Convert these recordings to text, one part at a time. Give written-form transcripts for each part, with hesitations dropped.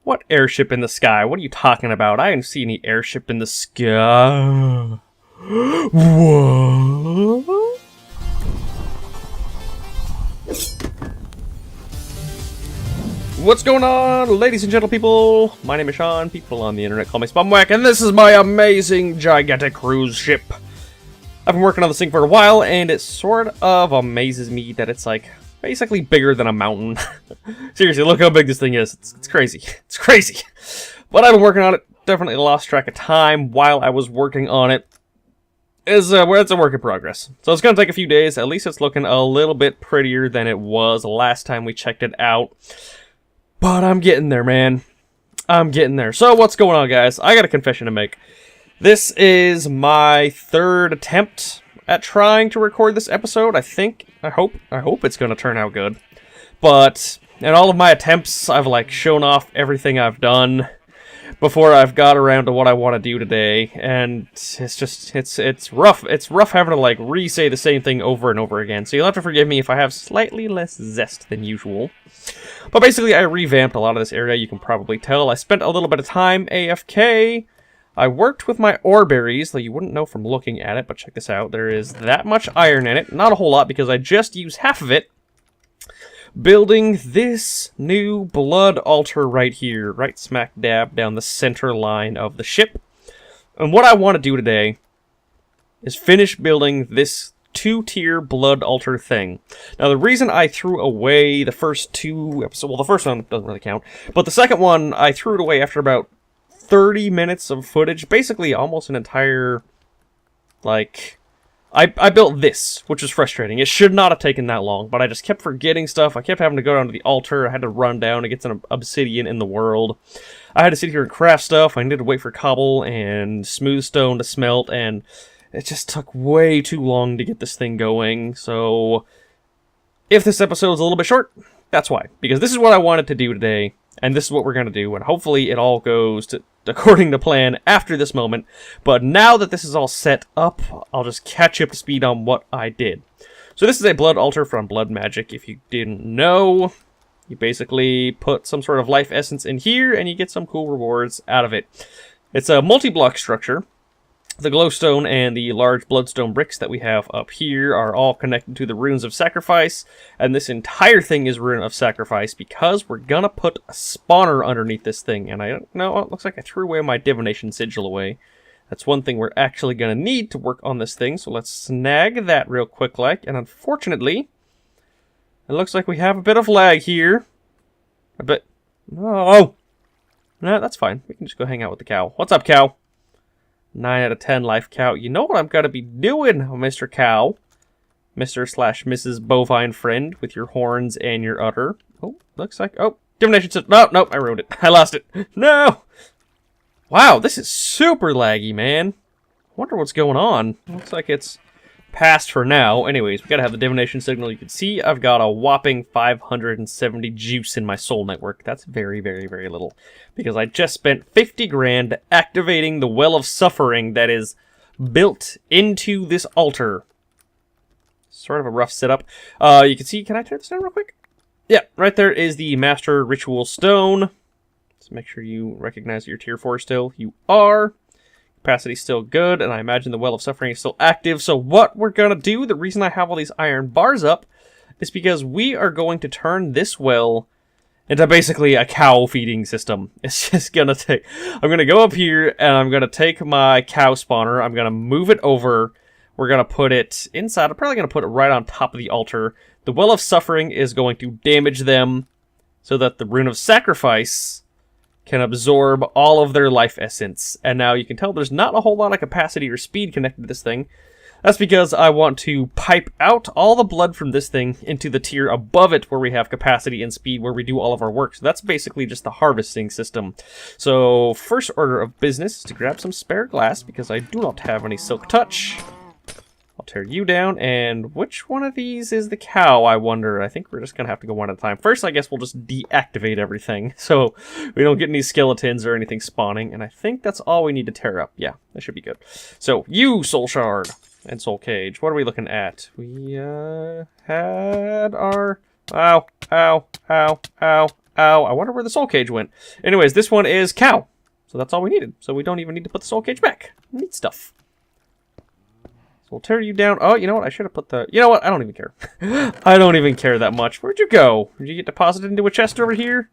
What airship in the sky? What are you talking about? I didn't see any airship in the sky. What? What's going on, ladies and gentle people? My name is Sean. People on the internet call me Spumwack, and this is my amazing, gigantic cruise ship. I've been working on this thing for a while, and it sort of amazes me that it's, like, basically bigger than a mountain. Seriously, look how big this thing is. It's crazy. It's crazy. But I've been working on it. Definitely lost track of time while I was working on it. It's a work in progress. So it's going to take a few days. At least it's looking a little bit prettier than it was last time we checked it out. But I'm getting there, man. I'm getting there. So what's going on, guys? I got a confession to make. This is my third attempt at trying to record this episode. I hope it's going to turn out good. But in all of my attempts, I've like shown off everything I've done before I've got around to what I want to do today, and it's rough. It's rough having to like re-say the same thing over and over again. So you'll have to forgive me if I have slightly less zest than usual. But basically, I revamped a lot of this area. You can probably tell. I spent a little bit of time AFK. I worked with my ore berries, though you wouldn't know from looking at it, but check this out. There is that much iron in it. Not a whole lot, because I just used half of it building this new blood altar right here, right smack dab down the center line of the ship. And what I want to do today is finish building this two-tier blood altar thing. Now, the reason I threw away the first two episodes, well, the first one doesn't really count, but the second one, I threw it away after about 30 minutes of footage, basically almost an entire, like, I built this, which was frustrating. It should not have taken that long, but I just kept forgetting stuff. I kept having to go down to the altar. I had to run down to get some obsidian in the world. I had to sit here and craft stuff. I needed to wait for cobble and smooth stone to smelt, and it just took way too long to get this thing going. So if this episode is a little bit short, that's why. Because this is what I wanted to do today, and this is what we're going to do, and hopefully it all goes according to plan after this moment. But now that this is all set up, I'll just catch you up to speed on what I did. So this is a blood altar from Blood Magic. If you didn't know, you basically put some sort of life essence in here, and you get some cool rewards out of it. It's a multi-block structure. The glowstone and the large bloodstone bricks that we have up here are all connected to the runes of sacrifice, and this entire thing is rune of sacrifice because we're gonna put a spawner underneath this thing. And I don't know, it looks like I threw away my divination sigil away. That's one thing we're actually gonna need to work on this thing, so let's snag that real quick like. And unfortunately, it looks like we have a bit of lag here. A bit. Oh! No, that's fine. We can just go hang out with the cow. What's up, cow? 9 out of 10 life cow. You know what I'm going to be doing, Mr. Cow. Mr./Mrs. Bovine Friend with your horns and your udder. Oh, looks like... Oh, divination system. No, nope, I ruined it. I lost it. No! Wow, this is super laggy, man. I wonder what's going on. Looks like it's passed for now. Anyways, we got to have the divination signal. You can see I've got a whopping 570 juice in my soul network. That's very, very, very little. Because I just spent 50 grand activating the Well of Suffering that is built into this altar. Sort of a rough setup. You can see, can I turn this down real quick? Yeah, right there is the Master Ritual Stone. Let's make sure you recognize that you're tier 4 still. You are. Capacity's still good, and I imagine the Well of Suffering is still active. So what we're going to do, the reason I have all these iron bars up, is because we are going to turn this well into basically a cow feeding system. It's just going to take... I'm going to go up here, and I'm going to take my cow spawner. I'm going to move it over. We're going to put it inside. I'm probably going to put it right on top of the altar. The Well of Suffering is going to damage them so that the Rune of Sacrifice can absorb all of their life essence. And now you can tell there's not a whole lot of capacity or speed connected to this thing. That's because I want to pipe out all the blood from this thing into the tier above it where we have capacity and speed, where we do all of our work. So that's basically just the harvesting system. So first order of business is to grab some spare glass because I do not have any silk touch. I'll tear you down, and which one of these is the cow, I wonder? I think we're just going to have to go one at a time. First, I guess we'll just deactivate everything, so we don't get any skeletons or anything spawning, and I think that's all we need to tear up. Yeah, that should be good. So, you, Soul Shard, and Soul Cage, what are we looking at? We, had our... Ow, ow, ow, ow, Ow, I wonder where the soul cage went. Anyways, this one is cow. So that's all we needed. So we don't even need to put the soul cage back. Neat stuff. So we'll tear you down. Oh, you know what? I should have put the... You know what? I don't even care. I don't even care that much. Where'd you go? Did you get deposited into a chest over here?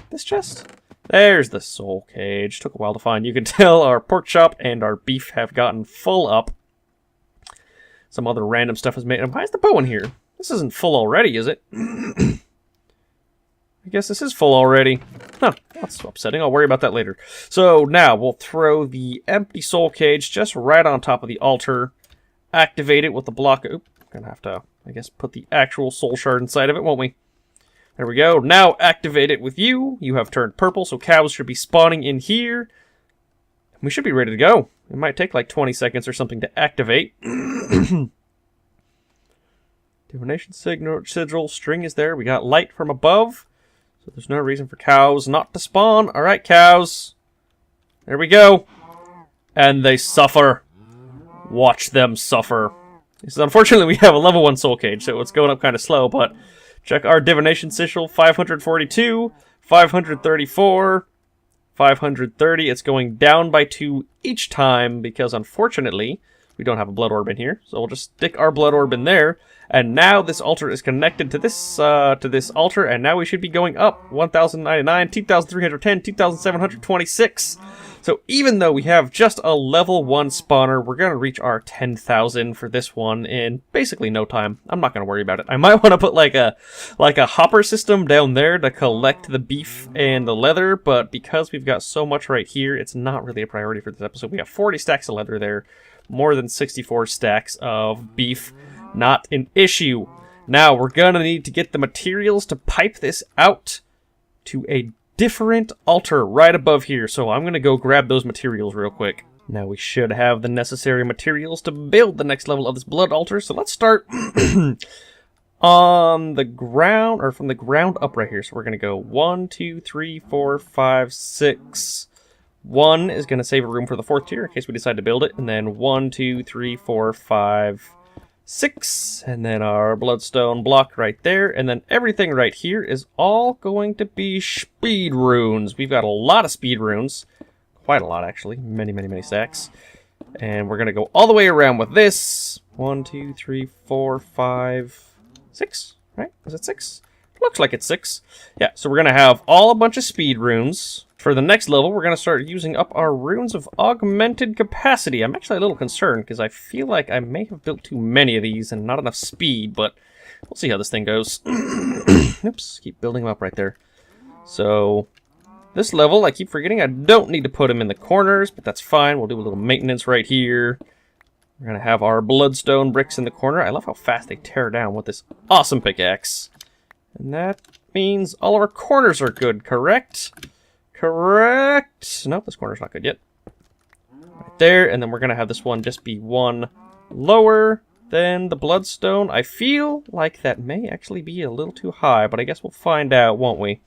This chest? There's the soul cage. Took a while to find. You can tell our pork chop and our beef have gotten full up. Some other random stuff is made. Why is the bow in here? This isn't full already, is it? I guess this is full already. Huh, that's upsetting. I'll worry about that later. So now we'll throw the empty soul cage just right on top of the altar. Activate it with the block. Oop, gonna have to, I guess, put the actual soul shard inside of it, won't we? There we go. Now activate it with you. You have turned purple, so cows should be spawning in here. We should be ready to go. It might take like 20 seconds or something to activate. Divination sigil string is there. We got light from above. So there's no reason for cows not to spawn. Alright, cows. There we go. And they suffer. Watch them suffer. So unfortunately, we have a level 1 soul cage, so it's going up kind of slow, but check our divination sigil. 542, 534, 530. It's going down by 2 each time because, unfortunately, we don't have a blood orb in here. So we'll just stick our blood orb in there. And now this altar is connected to this altar, and now we should be going up. 1,099, 2,310, 2,726. So even though we have just a level 1 spawner, we're going to reach our 10,000 for this one in basically no time. I'm not going to worry about it. I might want to put like a hopper system down there to collect the beef and the leather, but because we've got so much right here, it's not really a priority for this episode. We have 40 stacks of leather there, more than 64 stacks of beef. Not an issue. Now, we're gonna need to get the materials to pipe this out to a different altar right above here. So I'm gonna go grab those materials real quick. Now, we should have the necessary materials to build the next level of this blood altar. So let's start on the ground, or from the ground up right here. So we're gonna go 1, 2, 3, 4, 5, 6. 1 is gonna save a room for the 4th tier in case we decide to build it. And then 1, 2, 3, 4, 5... 6, and then our bloodstone block right there, and then everything right here is all going to be speed runes. We've got a lot of speed runes, quite a lot actually, many stacks, and we're gonna go all the way around with this. 1, 2, 3, 4, 5, 6, right? Is it 6? Looks like it's 6. Yeah, so we're gonna have all a bunch of speed runes. For the next level, we're going to start using up our runes of augmented capacity. I'm actually a little concerned, because I feel like I may have built too many of these and not enough speed, but we'll see how this thing goes. Oops, keep building them up right there. So, this level, I keep forgetting I don't need to put them in the corners, but that's fine. We'll do a little maintenance right here. We're going to have our bloodstone bricks in the corner. I love how fast they tear down with this awesome pickaxe. And that means all of our corners are good, correct? Correct. Nope, this corner's not good yet. Right there, and then we're going to have this one just be 1 lower than the bloodstone. I feel like that may actually be a little too high, but I guess we'll find out, won't we?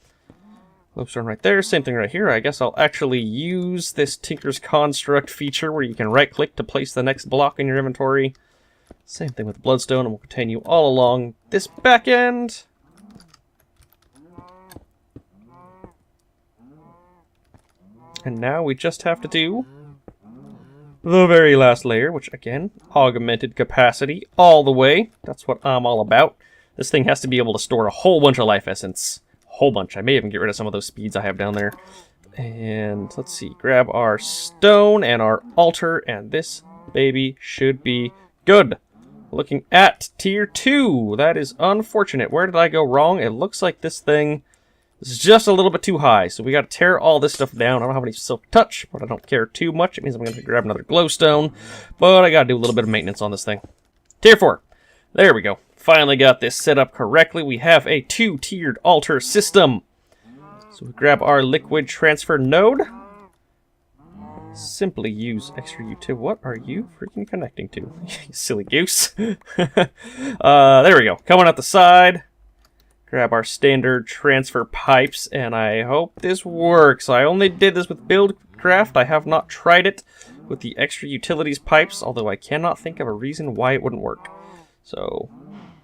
Glowstone right there, same thing right here. I guess I'll actually use this Tinker's Construct feature where you can right-click to place the next block in your inventory. Same thing with the bloodstone, and we'll continue all along this back end. And now we just have to do the very last layer, which, again, augmented capacity all the way. That's what I'm all about. This thing has to be able to store a whole bunch of life essence. Whole bunch. I may even get rid of some of those speeds I have down there. And let's see. Grab our stone and our altar, and this baby should be good. Looking at tier 2. That is unfortunate. Where did I go wrong? It looks like this thing... This is just a little bit too high, so we got to tear all this stuff down. I don't have any silk touch, but I don't care too much. It means I'm going to grab another glowstone, but I got to do a little bit of maintenance on this thing. Tier 4. There we go. Finally got this set up correctly. We have a 2-tiered altar system. So we grab our liquid transfer node. Simply use extra utility. What are you freaking connecting to? You silly goose. There we go. Coming out the side. Grab our standard transfer pipes, and I hope this works. I only did this with Buildcraft. I have not tried it with the extra utilities pipes, although I cannot think of a reason why it wouldn't work. So,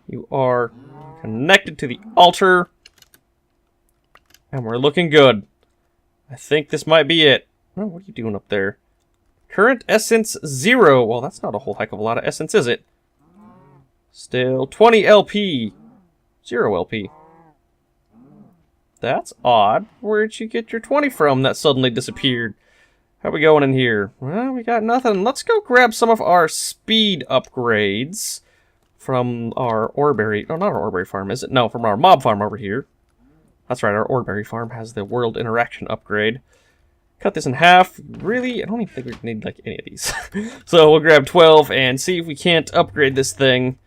you are connected to the altar. And we're looking good. I think this might be it. Oh, what are you doing up there? Current essence 0. Well, that's not a whole heck of a lot of essence, is it? Still 20 LP. 0 LP. That's odd. Where'd you get your 20 from that suddenly disappeared? How we going in here? Well, we got nothing. Let's go grab some of our speed upgrades from our Oreberry. Oh, not our Oreberry farm, is it? No, from our mob farm over here. That's right, our Oreberry farm has the world interaction upgrade. Cut this in half. Really? I don't even think we need, like, any of these. So we'll grab 12 and see if we can't upgrade this thing.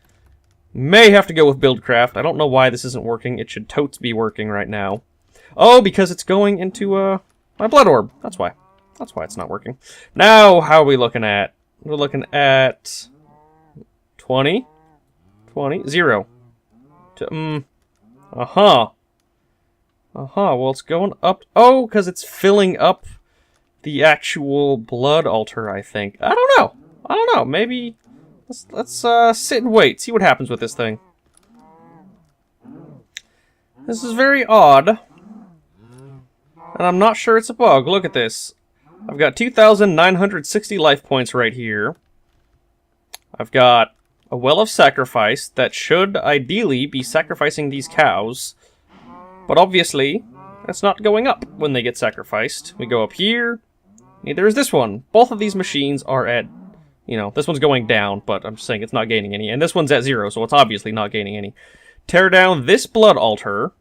May have to go with Buildcraft. I don't know why this isn't working. It should totes be working right now. Oh, because it's going into, my blood orb. That's why. That's why it's not working. Now, how are we looking at? We're looking at 20. 20. 0. Well, it's going up. Oh, because it's filling up the actual blood altar, I think. I don't know. Maybe let's sit and wait. See what happens with this thing. This is very odd. And I'm not sure it's a bug. Look at this. I've got 2,960 life points right here. I've got a well of sacrifice that should ideally be sacrificing these cows. But obviously, it's not going up when they get sacrificed. We go up here. Neither is this one. Both of these machines are at, you know, this one's going down, but I'm just saying it's not gaining any. And this one's at 0, so it's obviously not gaining any. Tear down this blood altar.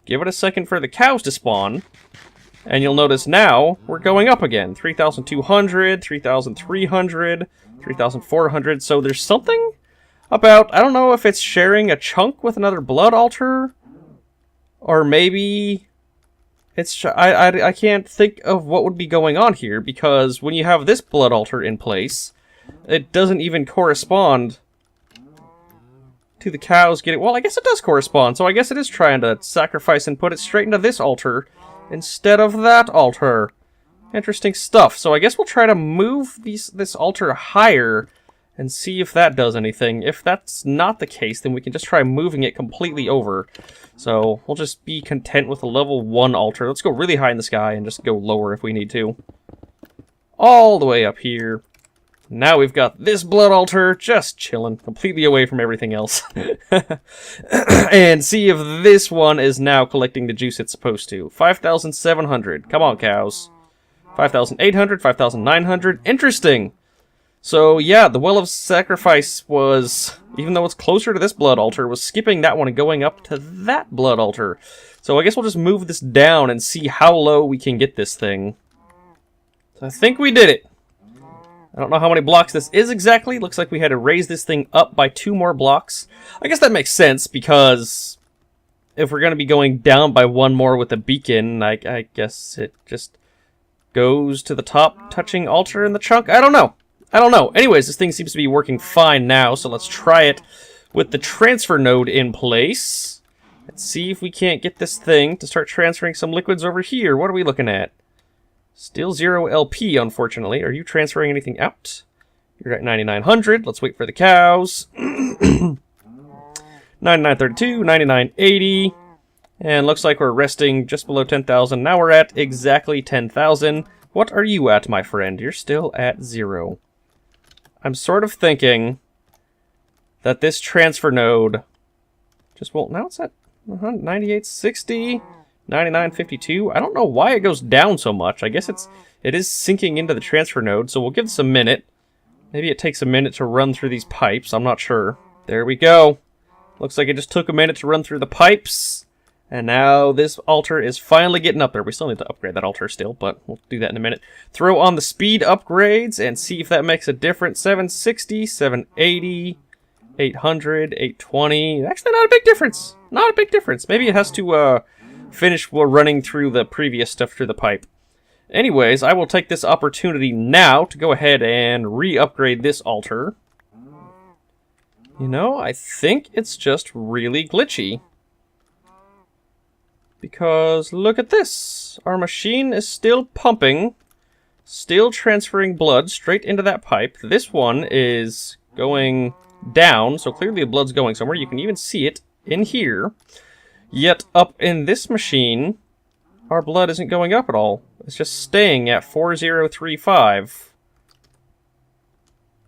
Give it a second for the cows to spawn. And you'll notice now, we're going up again. 3,200, 3,300, 3,400. So there's something about, I don't know if it's sharing a chunk with another blood altar. Or maybe it's, I can't think of what would be going on here, because when you have this blood altar in place, it doesn't even correspond to the cows getting, well, I guess it does correspond, so I guess it is trying to sacrifice and put it straight into this altar instead of that altar. Interesting stuff. So I guess we'll try to move this altar higher and see if that does anything. If that's not the case, then we can just try moving it completely over. So we'll just be content with a level 1 altar. Let's go really high in the sky and just go lower if we need to. All the way up here. Now we've got this blood altar just chilling, completely away from everything else. And see if this one is now collecting the juice it's supposed to. 5,700. Come on, cows. 5,800, 5,900. Interesting. So, yeah, the Well of Sacrifice was, even though it's closer to this blood altar, was skipping that one and going up to that blood altar. So I guess we'll just move this down and see how low we can get this thing. So I think we did it. I don't know how many blocks this is exactly. Looks like we had to raise this thing up by 2 more blocks. I guess that makes sense, because if we're going to be going down by 1 more with the beacon, I guess it just goes to the top touching altar in the chunk. I don't know. Anyways, this thing seems to be working fine now, so let's try it with the transfer node in place. Let's see if we can't get this thing to start transferring some liquids over here. What are we looking at? Still 0 LP, unfortunately. Are you transferring anything out? You're at 9,900. Let's wait for the cows. 9,932, 9,980. And looks like we're resting just below 10,000. Now we're at exactly 10,000. What are you at, my friend? You're still at 0. I'm sort of thinking that this transfer node just won't... Now it's at 9860, 9952. I don't know why it goes down so much. I guess it is sinking into the transfer node, so we'll give this a minute. Maybe it takes a minute to run through these pipes. I'm not sure. There we go. Looks like it just took a minute to run through the pipes. And now this altar is finally getting up there. We still need to upgrade that altar still, but we'll do that in a minute. Throw on the speed upgrades and see if that makes a difference. 760, 780, 800, 820. Actually, not a big difference. Not a big difference. Maybe it has to finish running through the previous stuff through the pipe. Anyways, I will take this opportunity now to go ahead and re-upgrade this altar. You know, I think it's just really glitchy. Because look at this. Our machine is still pumping, still transferring blood straight into that pipe. This one is going down, so clearly the blood's going somewhere. You can even see it in here. Yet up in this machine, our blood isn't going up at all. It's just staying at 4035.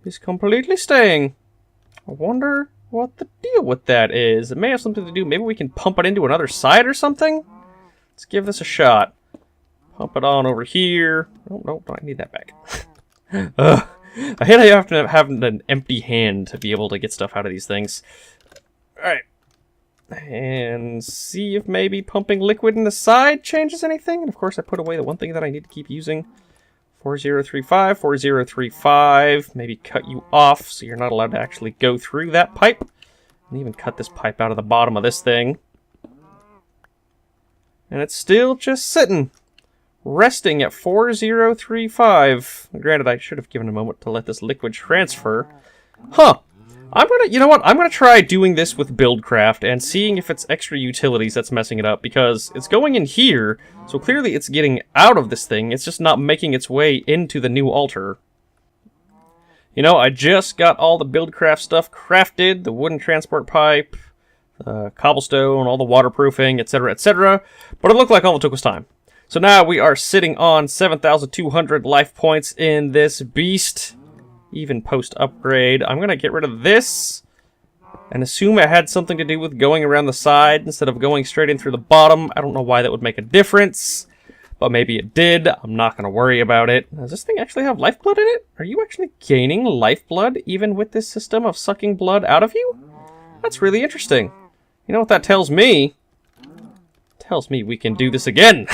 It's completely staying. I wonder what the deal with that is. It may have something to do. Maybe we can pump it into another side or something? Let's give this a shot. Pump it on over here. Oh, no, I need that back. I hate how you have to have an empty hand to be able to get stuff out of these things. Alright. And see if maybe pumping liquid in the side changes anything. And of course I put away the one thing that I need to keep using. 4035, 4035. Maybe cut you off so you're not allowed to actually go through that pipe. And even cut this pipe out of the bottom of this thing. And it's still just sitting. Resting at 4035. Granted, I should have given a moment to let this liquid transfer. Huh. You know what? I'm gonna try doing this with Buildcraft and seeing if it's extra utilities that's messing it up, because it's going in here, so clearly it's getting out of this thing. It's just not making its way into the new altar. You know, I just got all the Buildcraft stuff crafted, the wooden transport pipe, cobblestone, all the waterproofing, etc., etc., but it looked like all it took was time. So now we are sitting on 7,200 life points in this beast, even post-upgrade. I'm going to get rid of this and assume it had something to do with going around the side instead of going straight in through the bottom. I don't know why that would make a difference, but maybe it did. I'm not going to worry about it. Does this thing actually have lifeblood in it? Are you actually gaining lifeblood even with this system of sucking blood out of you? That's really interesting. You know what that tells me? Tells me we can do this again.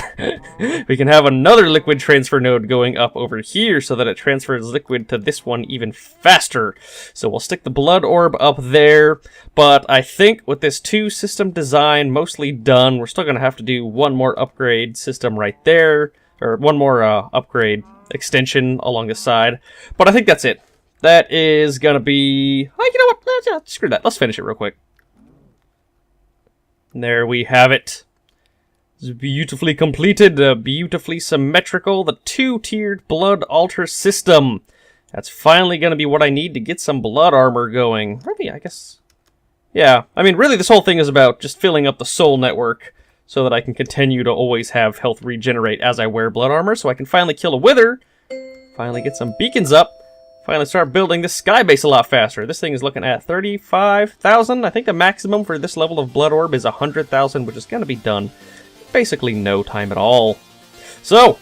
We can have another liquid transfer node going up over here so that it transfers liquid to this one even faster. So we'll stick the blood orb up there, but I think with this 2 system design mostly done, we're still going to have to do one more upgrade system right there, or one more upgrade extension along the side, but I think that's it. That is going to be... Oh, you know what? Screw that. Let's finish it real quick. There we have it. It's beautifully completed, beautifully symmetrical, the 2-tiered blood altar system. That's finally going to be what I need to get some blood armor going. Really, I guess... Yeah, I mean, really this whole thing is about just filling up the soul network so that I can continue to always have health regenerate as I wear blood armor, so I can finally kill a wither, finally get some beacons up, finally start building this sky base a lot faster. This thing is looking at 35,000. I think the maximum for this level of blood orb is 100,000, which is going to be done basically no time at all. So,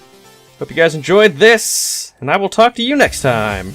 hope you guys enjoyed this, and I will talk to you next time.